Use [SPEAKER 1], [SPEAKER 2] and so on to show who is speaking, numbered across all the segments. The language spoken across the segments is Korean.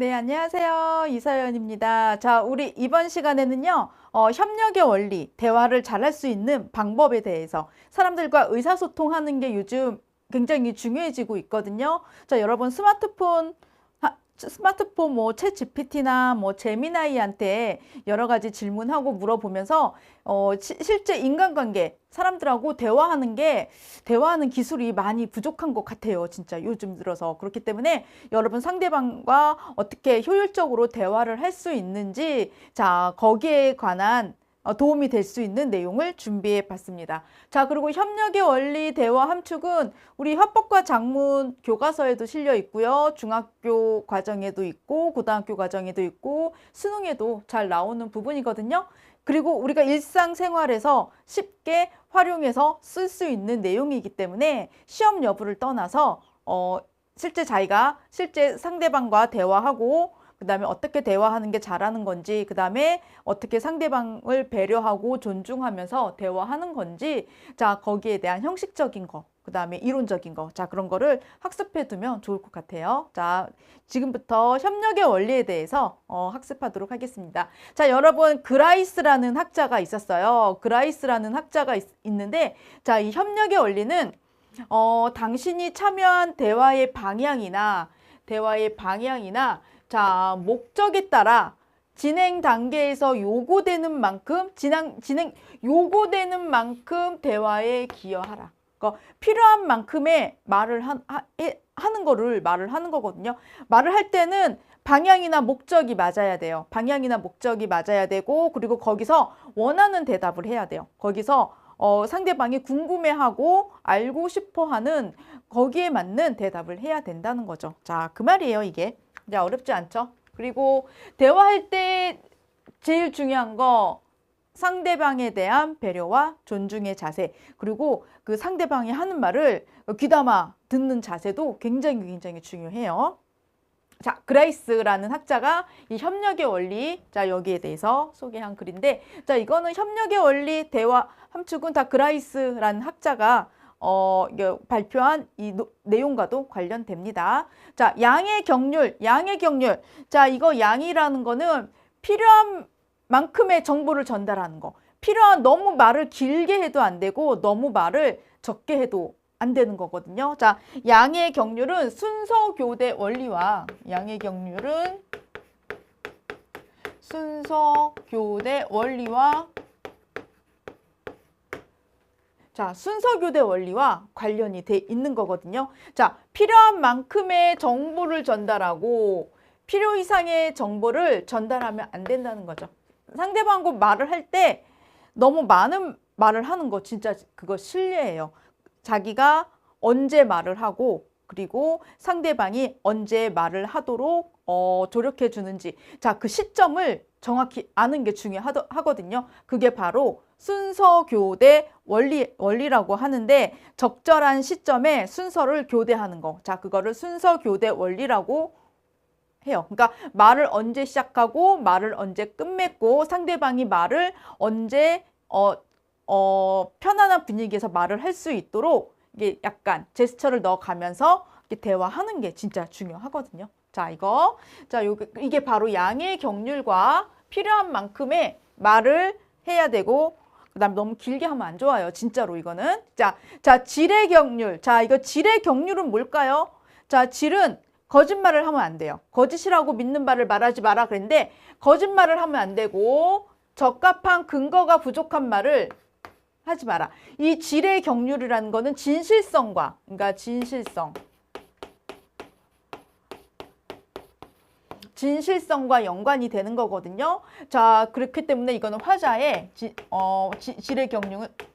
[SPEAKER 1] 네, 안녕하세요. 이서연입니다. 자, 우리 이번 시간에는요, 협력의 원리, 대화를 잘할 수 있는 방법에 대해서 사람들과 의사소통하는 게 요즘 굉장히 중요해지고 있거든요. 자, 여러분 스마트폰 뭐 챗 GPT나 뭐 제미나이한테 여러 가지 질문하고 물어보면서 실제 인간관계 사람들하고 대화하는 기술이 많이 부족한 것 같아요. 진짜 요즘 들어서. 그렇기 때문에 여러분 상대방과 어떻게 효율적으로 대화를 할 수 있는지 자, 거기에 관한 도움이 될 수 있는 내용을 준비해 봤습니다. 자, 그리고 협력의 원리 대화 함축은 우리 화법과 작문 교과서에도 실려 있고요. 중학교 과정에도 있고 고등학교 과정에도 있고 수능에도 잘 나오는 부분이거든요. 그리고 우리가 일상생활에서 쉽게 활용해서 쓸 수 있는 내용이기 때문에 시험 여부를 떠나서 실제 상대방과 대화하고 그다음에 어떻게 대화하는 게 잘하는 건지, 그다음에 어떻게 상대방을 배려하고 존중하면서 대화하는 건지, 자, 거기에 대한 형식적인 거, 그다음에 이론적인 거, 자, 그런 거를 학습해 두면 좋을 것 같아요. 자, 지금부터 협력의 원리에 대해서 학습하도록 하겠습니다. 자, 여러분, 그라이스라는 학자가 있었어요. 그라이스라는 학자가 있는데, 자, 이 협력의 원리는 당신이 참여한 대화의 방향이나 자, 목적에 따라 진행 단계에서 요구되는 만큼 대화에 기여하라. 그러니까 필요한 만큼의 말을 하는 거거든요. 말을 할 때는 방향이나 목적이 맞아야 돼요. 방향이나 목적이 맞아야 되고, 그리고 거기서 원하는 대답을 해야 돼요. 거기서 상대방이 궁금해하고 알고 싶어하는 거기에 맞는 대답을 해야 된다는 거죠. 자, 그 말이에요, 이게. 자, 어렵지 않죠? 그리고 대화할 때 제일 중요한 거 상대방에 대한 배려와 존중의 자세, 그리고 그 상대방이 하는 말을 귀담아 듣는 자세도 굉장히 중요해요. 자, 그라이스라는 학자가 이 협력의 원리, 자, 여기에 대해서 소개한 글인데, 자, 이거는 협력의 원리 대화 함축은 다 그라이스라는 학자가 발표한 이 내용과도 관련됩니다. 자, 양의 경률. 자, 이거 양이라는 거는 필요한 만큼의 정보를 전달하는 거. 너무 말을 길게 해도 안 되고, 너무 말을 적게 해도 안 되는 거거든요. 자, 양의 경률은 순서 교대 원리와 관련이 돼 있는 거거든요. 자, 필요한 만큼의 정보를 전달하고 필요 이상의 정보를 전달하면 안 된다는 거죠. 상대방과 말을 할 때 너무 많은 말을 하는 거 진짜 그거 실례예요. 자기가 언제 말을 하고 그리고 상대방이 언제 말을 하도록 조력해 주는지, 자, 그 시점을 정확히 아는 게 중요하거든요. 그게 바로 순서 교대 원리라고 하는데, 적절한 시점에 순서를 교대하는 거. 자, 그거를 순서 교대 원리라고 해요. 그러니까 말을 언제 시작하고 말을 언제 끝맺고 상대방이 말을 언제 편안한 분위기에서 말을 할 수 있도록 이게 약간 제스처를 넣어가면서 이렇게 대화하는 게 진짜 중요하거든요. 자, 이게 바로 양의 경률과 필요한 만큼의 말을 해야 되고, 그다음 너무 길게 하면 안 좋아요. 진짜로 이거는. 자, 질의 경률. 자, 이거 질의 경률은 뭘까요? 자, 질은 거짓말을 하면 안 돼요. 거짓이라고 믿는 바를 말하지 마라 그랬는데, 거짓말을 하면 안 되고 적합한 근거가 부족한 말을 하지 마라. 이 질의 경률이라는 거는 진실성과 연관이 되는 거거든요. 자, 그렇기 때문에 이거는 질의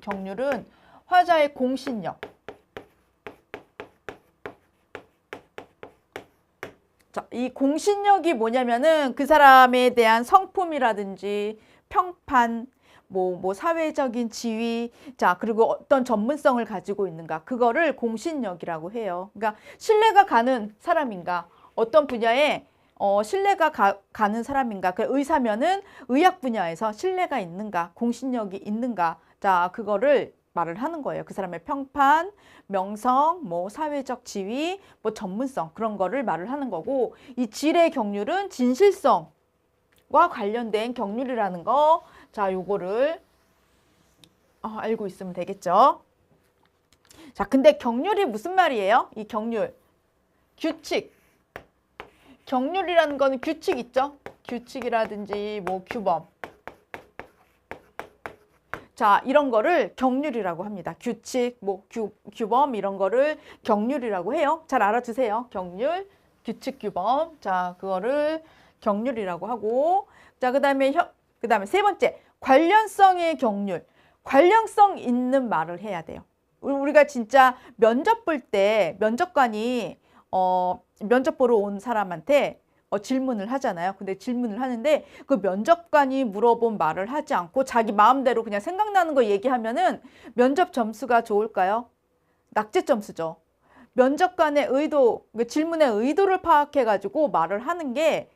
[SPEAKER 1] 경률은 화자의 공신력. 자, 이 공신력이 뭐냐면은 그 사람에 대한 성품이라든지 평판, 뭐 사회적인 지위, 자, 그리고 어떤 전문성을 가지고 있는가, 그거를 공신력이라고 해요. 그러니까 신뢰가 가는 사람인가, 어떤 분야에 신뢰가 가는 사람인가, 그 의사면은 의학 분야에서 신뢰가 있는가, 공신력이 있는가, 자, 그거를 말을 하는 거예요. 그 사람의 평판, 명성, 뭐 사회적 지위, 뭐 전문성 그런 거를 말을 하는 거고 이 질의 경률은 진실성과 관련된 경률이라는 거. 자, 요거를 알고 있으면 되겠죠. 자, 근데 경률이 무슨 말이에요? 이 경률. 규칙. 경률이라는 거는 규칙 있죠? 규칙이라든지 뭐 규범. 자, 이런 거를 경률이라고 합니다. 규칙, 뭐 규범 이런 거를 경률이라고 해요. 잘 알아두세요. 경률, 규칙, 규범. 자, 그거를 경률이라고 하고. 자, 그다음에 세 번째, 관련성의 경률. 관련성 있는 말을 해야 돼요. 우리가 진짜 면접 볼 때 면접관이 면접 보러 온 사람한테 질문을 하잖아요. 근데 질문을 하는데 그 면접관이 물어본 말을 하지 않고 자기 마음대로 그냥 생각나는 거 얘기하면은 면접 점수가 좋을까요? 낙제 점수죠. 면접관의 의도, 질문의 의도를 파악해가지고 말을 하는 게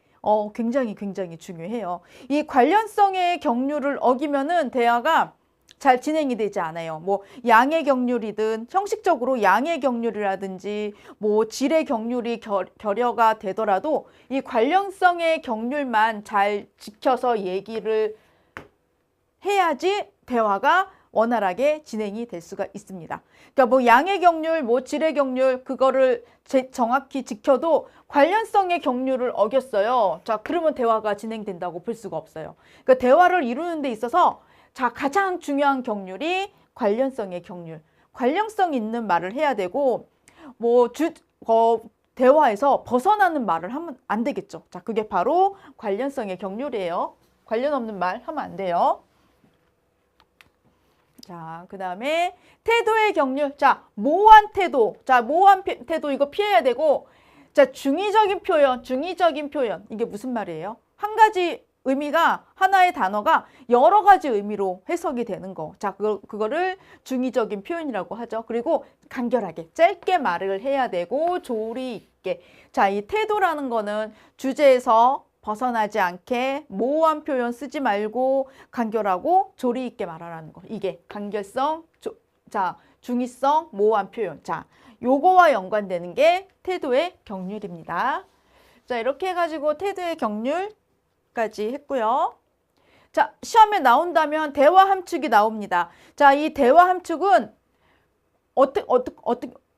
[SPEAKER 1] 굉장히 중요해요. 이 관련성의 경률을 어기면은 대화가 잘 진행이 되지 않아요. 뭐 양의 경률이든 형식적으로 양의 경률이라든지 뭐 질의 경률이 결여가 되더라도 이 관련성의 경률만 잘 지켜서 얘기를 해야지 대화가 원활하게 진행이 될 수가 있습니다. 그러니까 뭐 양의 경률, 뭐 질의 경률 그거를 정확히 지켜도 관련성의 경률을 어겼어요. 자, 그러면 대화가 진행된다고 볼 수가 없어요. 그러니까 대화를 이루는 데 있어서 자, 가장 중요한 경률이 관련성의 경률. 관련성 있는 말을 해야 되고 뭐 대화에서 벗어나는 말을 하면 안 되겠죠. 자, 그게 바로 관련성의 경률이에요. 관련 없는 말 하면 안 돼요. 자, 그다음에 태도의 경률. 자, 모호한 태도. 자, 모호한 태도 이거 피해야 되고 자, 중의적인 표현. 이게 무슨 말이에요? 한 가지 의미가 하나의 단어가 여러 가지 의미로 해석이 되는 거. 자, 그거를 중의적인 표현이라고 하죠. 그리고 간결하게 짧게 말을 해야 되고 조리 있게. 자, 이 태도라는 거는 주제에서 벗어나지 않게 모호한 표현 쓰지 말고 간결하고 조리 있게 말하라는 거. 이게 간결성, 중의성, 모호한 표현. 자, 요거와 연관되는 게 태도의 경률입니다. 자, 이렇게 해가지고 태도의 경률 까지 했고요. 자, 시험에 나온다면 대화 함축이 나옵니다. 자, 이 대화 함축은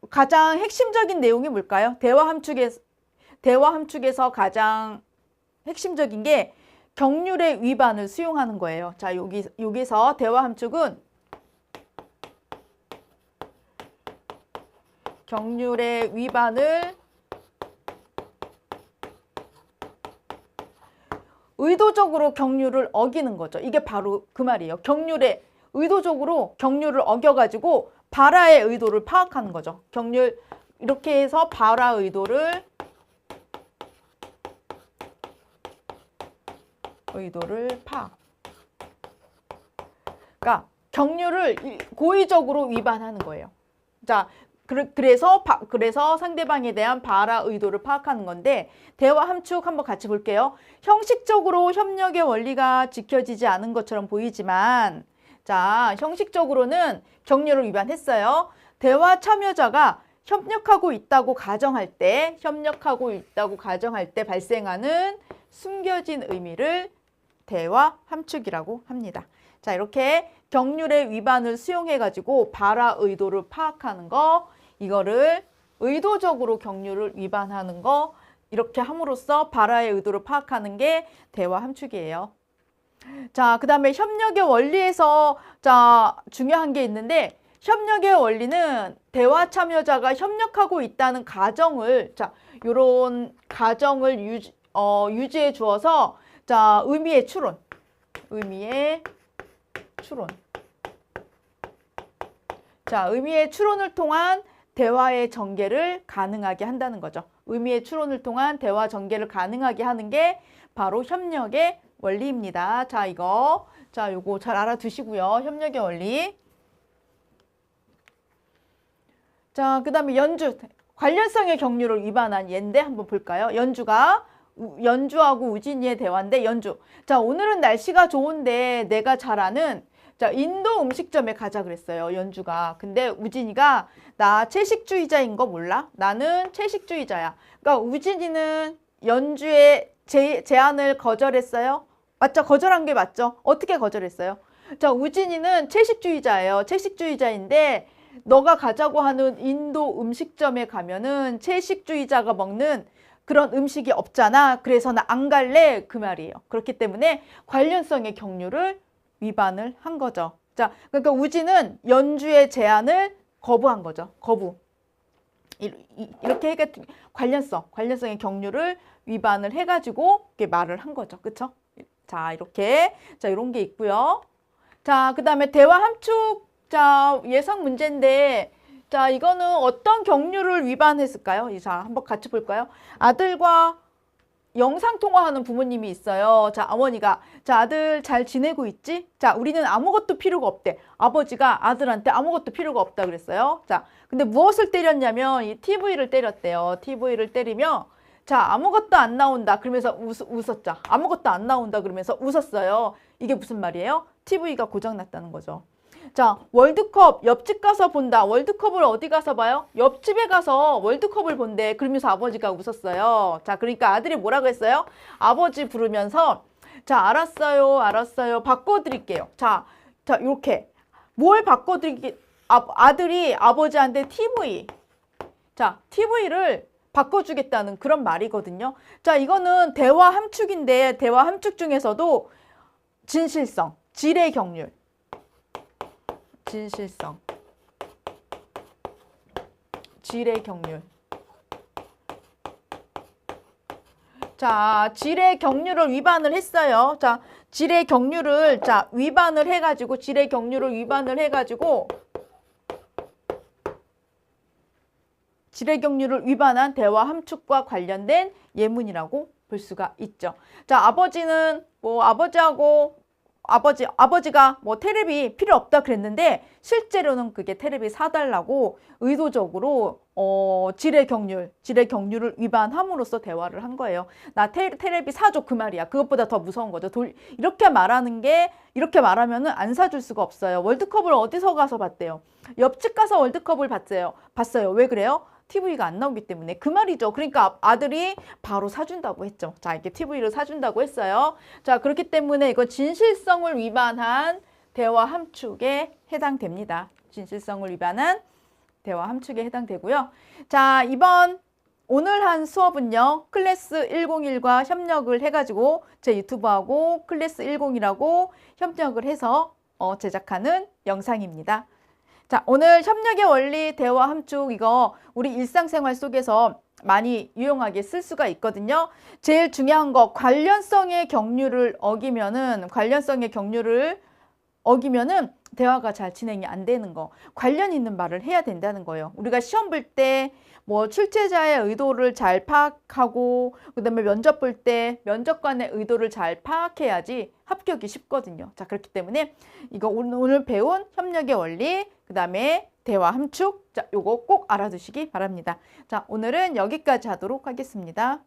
[SPEAKER 1] 가장 핵심적인 내용이 뭘까요? 대화 함축에서 가장 핵심적인 게 경률의 위반을 수용하는 거예요. 자, 여기서 대화 함축은 경률의 위반을 의도적으로 경률을 어기는 거죠. 이게 바로 그 말이에요. 의도적으로 경률을 어겨가지고 발화의 의도를 파악하는 거죠. 경률 이렇게 해서 발화 의도를 파악. 그러니까 경률을 고의적으로 위반하는 거예요. 자, 그래서 상대방에 대한 발화 의도를 파악하는 건데 대화 함축 한번 같이 볼게요. 형식적으로 협력의 원리가 지켜지지 않은 것처럼 보이지만 자, 형식적으로는 경률을 위반했어요. 대화 참여자가 협력하고 있다고 가정할 때 발생하는 숨겨진 의미를 대화 함축이라고 합니다. 자, 이렇게 경률의 위반을 수용해가지고 발화 의도를 파악하는 거, 이거를 의도적으로 경률을 위반하는 거, 이렇게 함으로써 발화의 의도를 파악하는 게 대화 함축이에요. 자, 그 다음에 협력의 원리에서 중요한 게 있는데 협력의 원리는 대화 참여자가 협력하고 있다는 가정을 요런 가정을 유지해 주어서 의미의 추론. 의미의 추론을 통한 대화의 전개를 가능하게 한다는 거죠. 의미의 추론을 통한 대화 전개를 가능하게 하는 게 바로 협력의 원리입니다. 요거 잘 알아두시고요. 협력의 원리. 자, 그 다음에 관련성의 경률을 위반한 예인데 한번 볼까요? 연주하고 우진이의 대화인데 자, 오늘은 날씨가 좋은데 내가 잘 아는 자, 인도 음식점에 가자 그랬어요, 연주가. 근데 우진이가 나 채식주의자인 거 몰라? 나는 채식주의자야. 그러니까 우진이는 연주의 제안을 거절했어요. 맞죠? 거절한 게 맞죠? 어떻게 거절했어요? 자, 우진이는 채식주의자예요. 채식주의자인데 너가 가자고 하는 인도 음식점에 가면은 채식주의자가 먹는 그런 음식이 없잖아. 그래서 나 안 갈래. 그 말이에요. 그렇기 때문에 관련성의 경륜을 위반을 한 거죠. 자, 그러니까 우진은 연주의 제안을 거부한 거죠. 거부. 이렇게 해가지고 관련성의 경륜을 위반을 해가지고 이렇게 말을 한 거죠. 그쵸? 자, 이렇게. 자, 이런 게 있고요. 자, 그 다음에 대화 함축. 자, 예상 문제인데, 자, 이거는 어떤 경륜을 위반했을까요? 자, 한번 같이 볼까요? 아들과 영상통화하는 부모님이 있어요. 자, 어머니가, 자, 아들 잘 지내고 있지? 자, 우리는 아무것도 필요가 없대. 아버지가 아들한테 아무것도 필요가 없다 그랬어요. 자, 근데 무엇을 때렸냐면 이 TV를 때렸대요. TV를 때리며, 자, 아무것도 안 나온다. 그러면서 웃었죠. 아무것도 안 나온다. 그러면서 웃었어요. 이게 무슨 말이에요? TV가 고장났다는 거죠. 자, 월드컵 옆집 가서 본다. 월드컵을 어디 가서 봐요? 옆집에 가서 월드컵을 본대. 그러면서 아버지가 웃었어요. 자, 그러니까 아들이 뭐라고 했어요? 아버지 부르면서 자, 알았어요. 알았어요. 바꿔드릴게요. 자, 이렇게 뭘 바꿔드릴게? 아들이 아버지한테 TV. 자, TV를 바꿔주겠다는 그런 말이거든요. 자, 이거는 대화 함축인데 대화 함축 중에서도 진실성, 질의 경륜. 진실성, 질의 경륜. 자, 질의 경륜을 위반을 했어요. 자, 질의 경륜을 위반을 해가지고 질의 경륜을 위반한 대화 함축과 관련된 예문이라고 볼 수가 있죠. 자, 아버지는 뭐 아버지가 뭐 테레비 필요 없다 그랬는데 실제로는 그게 테레비 사달라고 의도적으로 질의 경륜을 위반함으로써 대화를 한 거예요. 나 테레비 사줘 그 말이야. 그것보다 더 무서운 거죠. 이렇게 말하면은 안 사줄 수가 없어요. 월드컵을 어디서 가서 봤대요? 옆집 가서 월드컵을 봤어요. 왜 그래요? TV가 안 나오기 때문에. 그 말이죠. 그러니까 아들이 바로 사준다고 했죠. 자, 이렇게 TV를 사준다고 했어요. 자, 그렇기 때문에 이건 진실성을 위반한 대화 함축에 해당됩니다. 진실성을 위반한 대화 함축에 해당되고요. 자, 오늘 한 수업은요. 클래스 101과 협력을 해가지고 제 유튜브하고 클래스 101하고 협력을 해서 제작하는 영상입니다. 자, 오늘 협력의 원리, 대화 함축 이거 우리 일상생활 속에서 많이 유용하게 쓸 수가 있거든요. 제일 중요한 거 관련성의 경륜을 어기면은 대화가 잘 진행이 안 되는 거. 관련 있는 말을 해야 된다는 거예요. 우리가 시험 볼 때 뭐 출제자의 의도를 잘 파악하고 그다음에 면접 볼 때 면접관의 의도를 잘 파악해야지 합격이 쉽거든요. 자, 그렇기 때문에 이거 오늘 배운 협력의 원리, 그다음에 대화 함축, 자, 요거 꼭 알아두시기 바랍니다. 자, 오늘은 여기까지 하도록 하겠습니다.